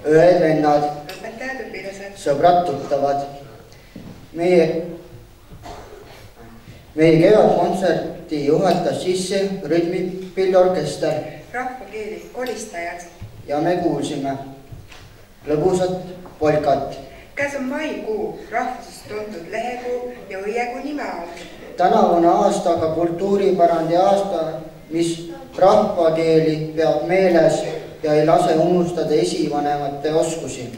õed-vennad, õpetajad, õpilased, sõbrad, tuttavad. Meie kevadkontserti juhatas sisse rütmipilliorkester. rahvakeeli kolistajad. Ja me kuulsime lõbusat polkat. Käes on maikuu, rahvusest tuntud lehekuu ja õiekuu nime all. Tänavune aasta aga kultuuripärandi aasta, mis rahvakeeli peab meeles ja ei lase unustada esivanemate oskusi.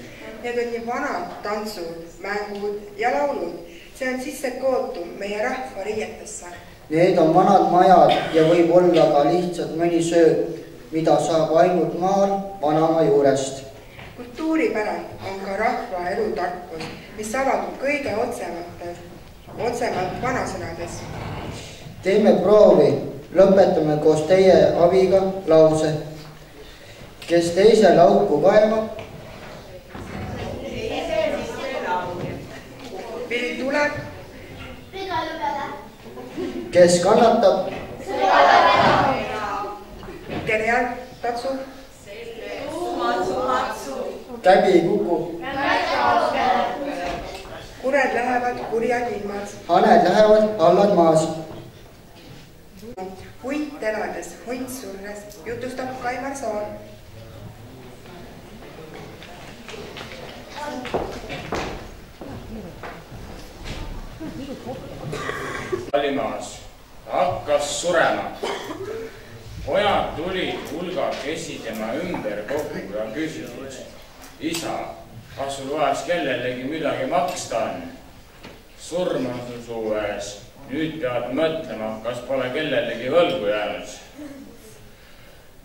Need on nii vanad tantsud, mängud ja laulud. See on sisse kootud meie rahva riietesse. Need on vanad majad ja võib olla ka lihtsalt mõni söök, mida saab ainult maal vanaema juurest. Kultuuripärand on ka rahva elutarkus, mis avaldub kõige otsemalt vanasõnades. Teeme proovi, lõpetame koos teie abiga lause. Kes teise lauku kaemab? Vill tuleb. Kes kannatab? Kelle jalg tatsub? Käbi ei kuku. Kured lähevad kurjad ilmad. Haned lähevad allad maas. Hunt elades, hunt surres, jutustab Kaimar Saar. Valimaas hakkas surema. Pojad tulid hulgakesi tema ümber kokku ja küsisid: isa, kas sul vahest kellelegi midagi maksta on? Surm on sul suu ees. Nüüd pead mõtlema, kas pole kellelegi võlgu jäänud.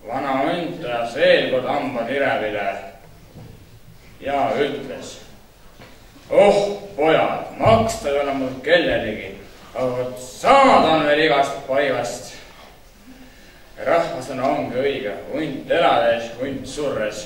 Vana hunt ajas veel kord hambad irevile ja ütles: oh, pojad, maksta ei ole mul kellelegi, aga saada on veel igast paivast. Rahvasõna ongi õige, hunt elades, hunt surres.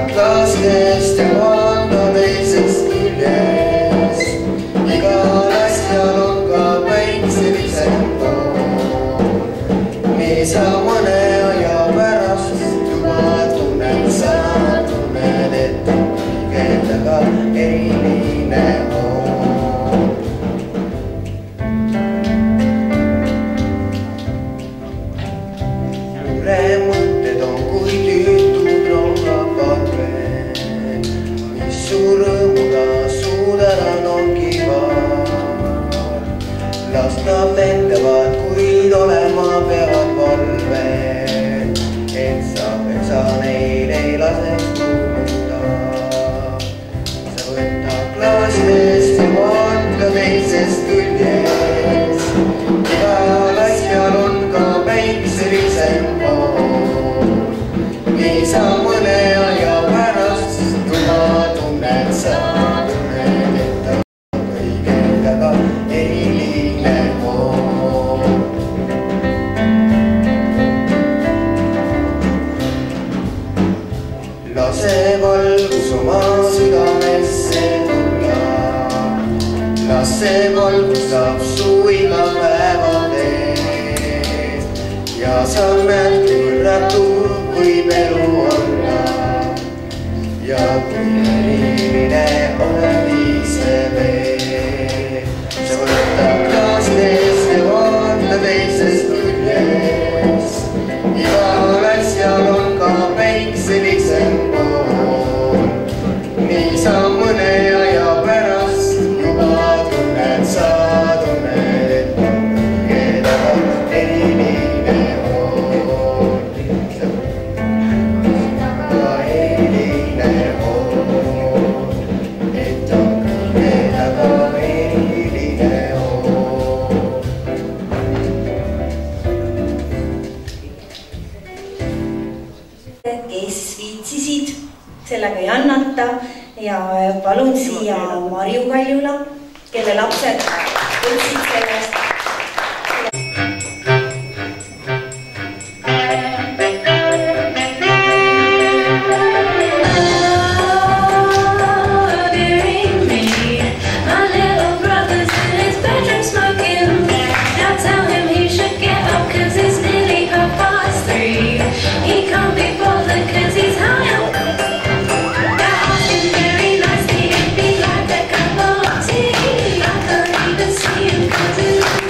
klaasist ja vaata teisest küljest. Igal asjal on ka päikselisem pool. Niisa mõne aja pärast juba tunned sa, tunned, et kõigedega eriline on. Mõtted on kui tüütud rongapalved, mis su rõõmuga suudara nongivad. Las nad lendavad, kuid olema peavad valved, et sa neil ei laseks tuumuda. Sa võta klaasist ja vaata teisest küljest. Igal asjal on ka päikselisem pool. Niisa mõne aja pärast juba tunned sa, tunned, et on kõigega eriline pool. Lase valgus oma südamesse tulla. Lase valgustab su igapäevateed. Ja sa näed, kui ratu võib elu olla. Ja kui eriline on viise veel. Sa võta klaasist ja vaata teisest küljest. Igal asjal on ka päikselisem pool. Niisa mõne aja pärast juba tunned sa, tunned, et on kõigedega eriline on. Eriline on, et on kõigedega eriline on. Kes viitsisid, sellega ei annata ja palun siia Marju Kaljula, kelle lapsed võtsid sellest. See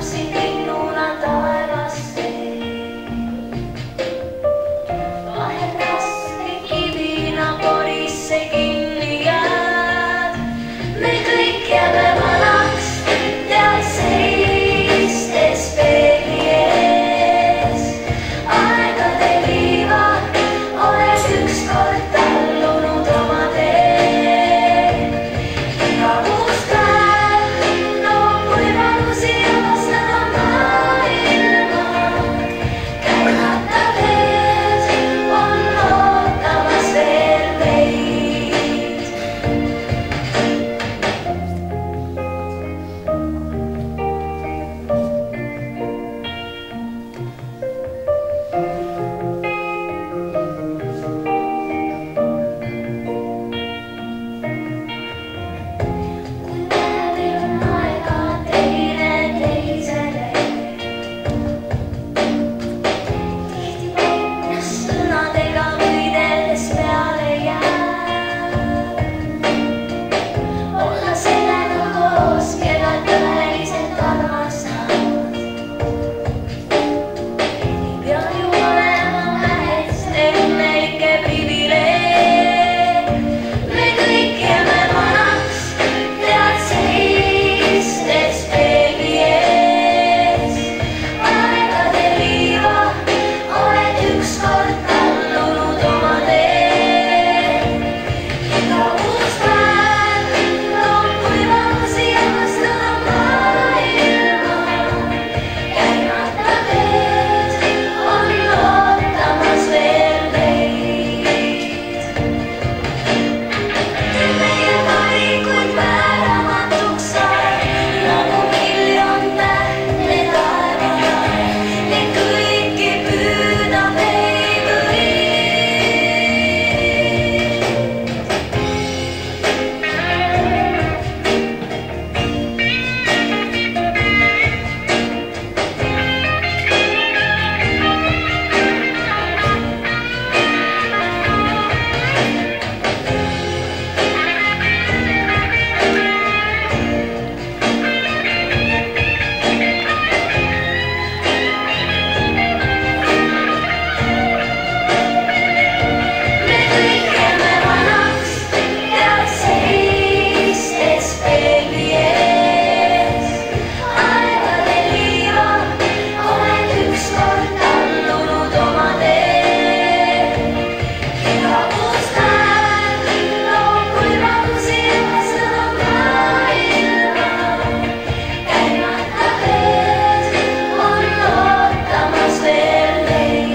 saaksin linnuna taevasse. Vahel raske kivina porisse kinni jääd. Me kõik jääme vanaks, tead seistes peegli ees. Aegade liiva oled ükskord tallunud oma tee. Iga uus päev loob võimalusi avastada maailma. Käimata teed on ootamas veel meid. Kui meil on aega teine teisele, tihti vaikus sõnadega võideldes peale jääb. Olla sellega koos, keda tõeliselt armastad. Ei pea ju olema hästi õnnelik privileeg. Me kõik jääme vanaks, tead seistes peegli ees. Aegade liiva oled ükskord tallunud oma tee. Iga uus päev loob võimalusi avastada maailma. Käimata teed on ootamas veel meid. Teeb meie valikuid määramatuks aeg, nagu miljon tähte taeval. Neid kõiki püüdab heiduriid. Me kõik jääme vanaks, tead seistes peegli ees. Aegade liiva oled ükskord tallunud oma tee. Iga uus päev loob võimalusi avastada maailma. Käimata teed on ootamas veel meid.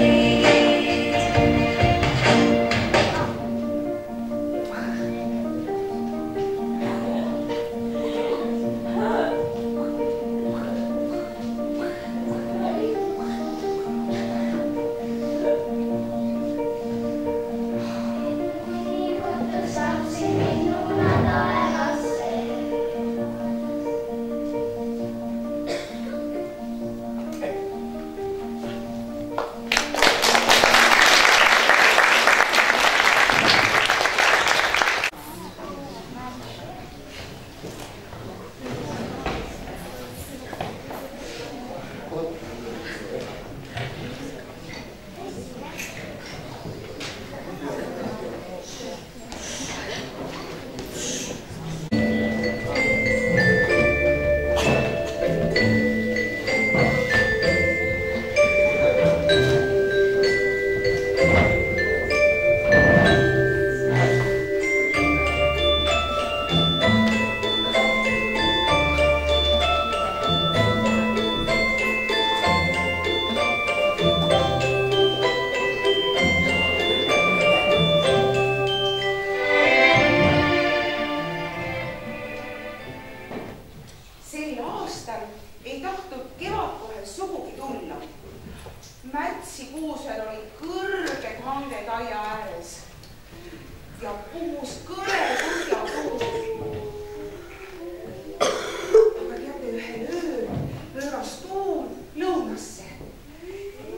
Mõnikord saaksin linnuna taevasse. Sel aastal ei tahtnud kevad kohe sugugi tulla. Märtsikuus veel olid kõrged hanged aia ääres ja puhus kõre põhjatuul. Aga teate, ühel ööl pööras tuul lõunasse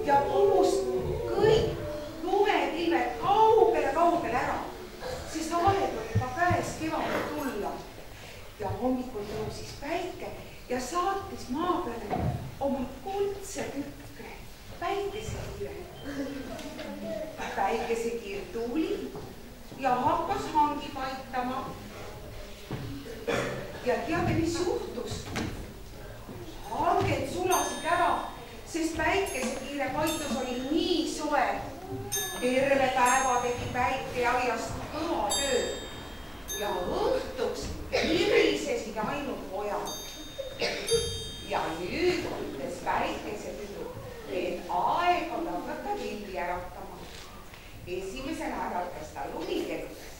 ja puhus kõik lumepilved kaugele ära, sest aeg oli juba käes kevadel tulla. Ja hommikul tõusis päike ja saatis maa peale oma kuldse tükke, päikesekiire. Päikesekiir tuli ja hakkas hangi paitama. Ja teate, mis juhtus? Hanged sulasid ära, sest päikesekiire paitus oli nii soe. Terve päeva tegi päike aiast kõva töö ja õhtuks virisesid ainult ojad. Ja nüüd ütles päikesetüdruk, et aeg on hakata lilli äratama. Esimesena äratas ta lumikeludes.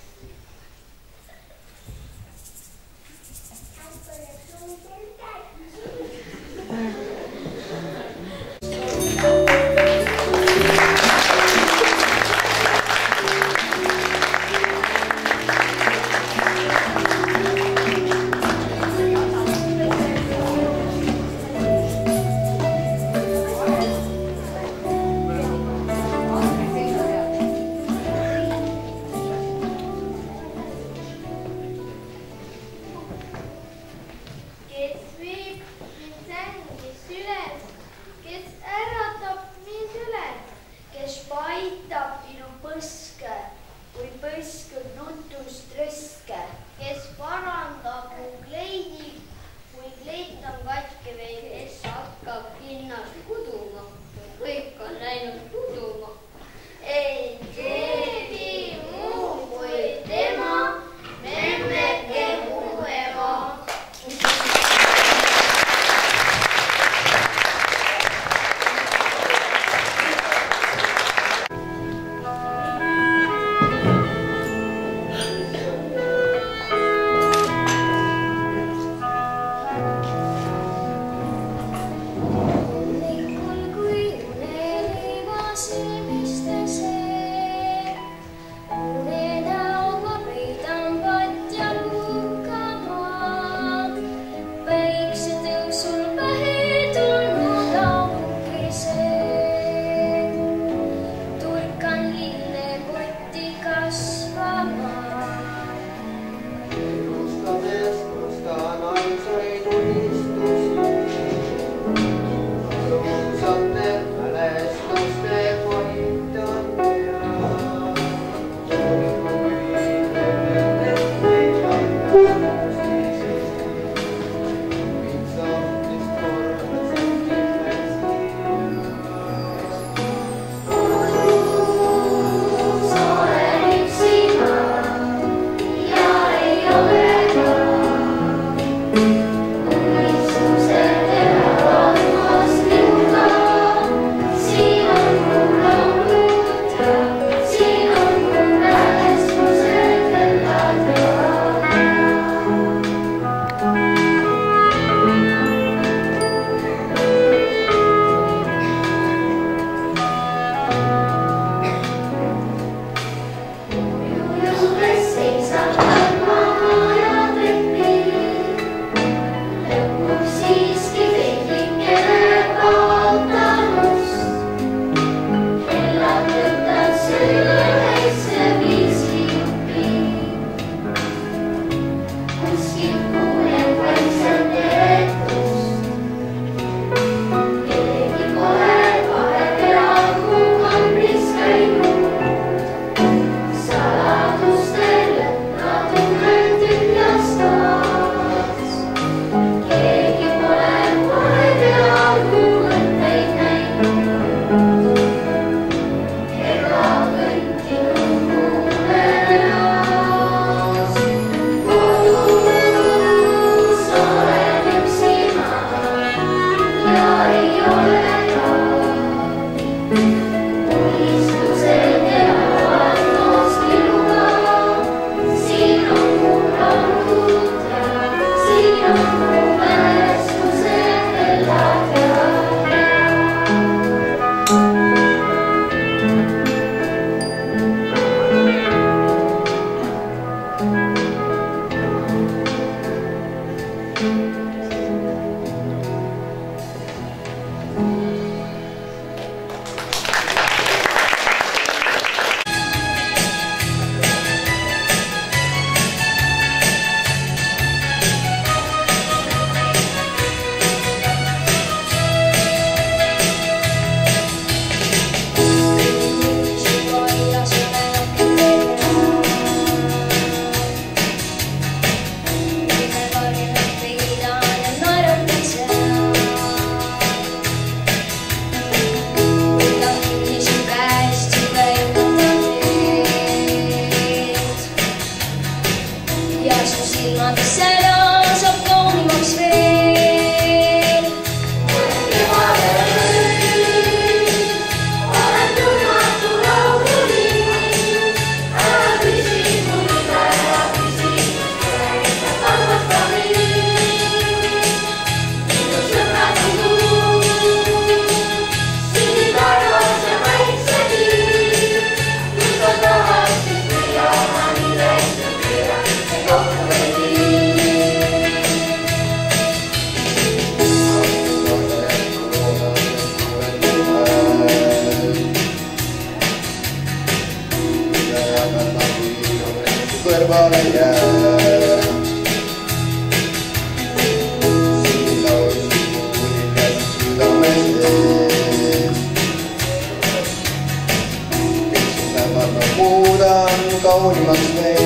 laulaks veel.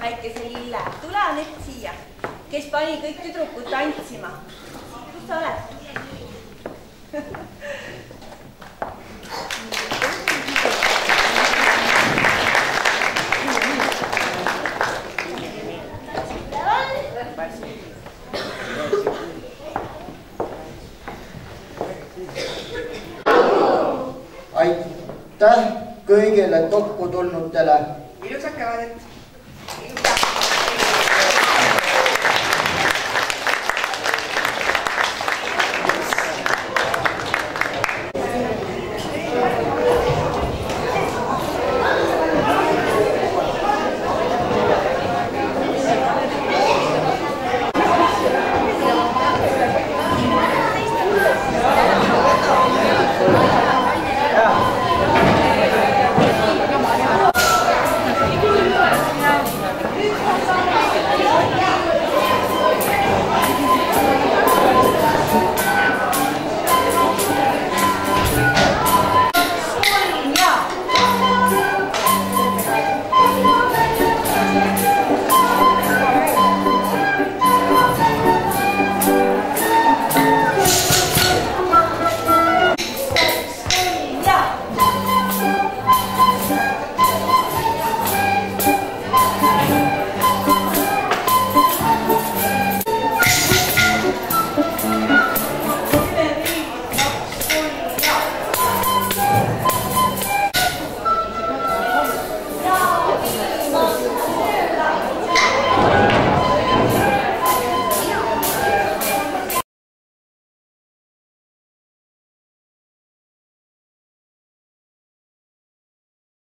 väikese Lille, tule nüüd siia, kes pani kõik tüdrukud tantsima. Kus sa oled? Aitäh kõigile kokku tulnutele. Ilusat kevadet!